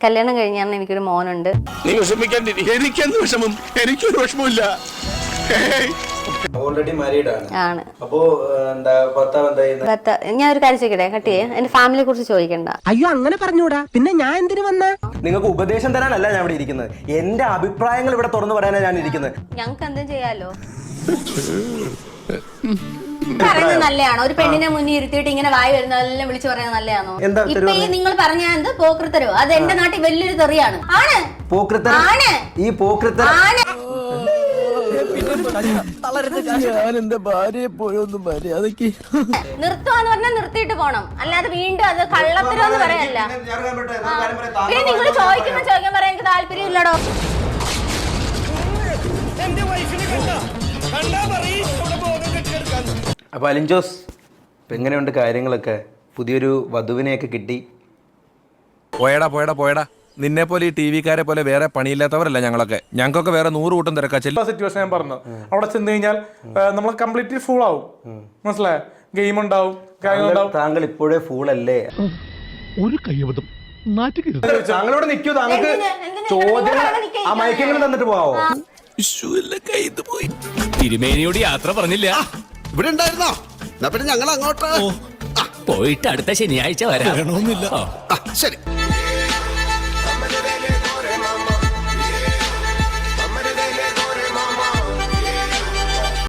കല്യാണം കഴിഞ്ഞാണ് എനിക്കൊരു മോനുണ്ട്. നീ വിഷമിക്കാണ്ടിരി, എനിക്കെന്ത് വിഷമം? എനിക്കൊരു വിഷമമില്ല. ഓൾറെഡി മാരീഡ് ആണ്. അപ്പോ ഭർത്താവ് എന്താ ചെയ്യുന്നത്? ഞാൻ ഒരു കാര്യം ചോദിക്കട്ടെ, കട്ട് ചെയ്യേ. എന്റെ ഫാമിലിയെ കുറിച്ച് ചോദിക്കണ്ട. അയ്യോ അങ്ങനെ പറഞ്ഞൂടാ, പിന്നെ ഞാൻ എന്തിനു വന്ന? നിങ്ങൾക്ക് ഉപദേശം തരാനല്ല ഞാൻ ഇവിടെ ഇരിക്കുന്നത്, എന്റെ അഭിപ്രായങ്ങൾ ഇവിടെ തുറന്നു പറയാനാണ് ഞാൻ ഇരിക്കുന്നത്. ഞങ്ങൾക്ക് എന്തും ചെയ്യാലോ. പറയുന്നത് നല്ലതാണോ? ഒരു പെണ്ണിനെ മുന്നിൽ ഇരുത്തിയിട്ട് ഇങ്ങനെ വായി വരുന്നതെല്ലാം വിളിച്ചു പറയുന്നത് നല്ലതാണോ? ഇപ്പൊ ഈ നിങ്ങൾ പറഞ്ഞ എന്ത് പോക്കൃത്തരോ, അത് എന്റെ നാട്ടിൽ വലിയൊരു തെറിയാണ്. ആണ് പോക്കൃത്തരം. ഈ പോക്കൃത്തരം ഞാൻ എന്റെ ഭാര്യയെ പോയൊന്നും മര്യാദക്ക് നിർത്തുവാന്ന് പറഞ്ഞാൽ നിർത്തിയിട്ട് പോണം, അല്ലാതെ വീണ്ടും അത് കള്ളത്തരമെന്ന് പറയല്ല. പിന്നെ നിങ്ങൾ ചോദിക്കാൻ പറയാൻ എനിക്ക് താല്പര്യമില്ലടോ. അപ്പൊ അലിൻജോസ്, ഇപ്പൊ എങ്ങനെയുണ്ട് കാര്യങ്ങളൊക്കെ? പുതിയൊരു വധുവിനെയൊക്കെ കിട്ടി. പോയടാ നിന്നെ പോലെ ഈ ടി വിക്കാരെ പോലെ വേറെ പണിയില്ലാത്തവരല്ല ഞങ്ങളൊക്കെ. ഞങ്ങൾക്കൊക്കെ വേറെ 100 കൂട്ടം തിരക്കാ. സിറ്റുവേഷൻ ഞാൻ പറഞ്ഞു, അവിടെ ചെന്ന് കഴിഞ്ഞാൽ നമ്മൾ കംപ്ലീറ്റ്ലി ഫുൾ ആവും. മനസ്സിലായ? ഗെയിം ഉണ്ടാവും, കാര്യങ്ങളുണ്ടാവും. താങ്കൾ ഇപ്പോഴേ ഫൂൾ അല്ലേ? ഒരു കയ്യബദ്ധം താങ്കളോട് നിൽക്കൂ, താങ്കൾക്ക് ചോദ്യങ്ങൾ ആ മയക്കെങ്കിലും തന്നിട്ട് പോവാമോ? തിരുമേനിയോട് യാത്ര പറഞ്ഞില്ല. ഇവിടെ ഉണ്ടായിരുന്നോ? പിന്നെ ഞങ്ങൾ അങ്ങോട്ട് പോയിട്ട് അടുത്ത ശനിയാഴ്ച വരാം. ശരി.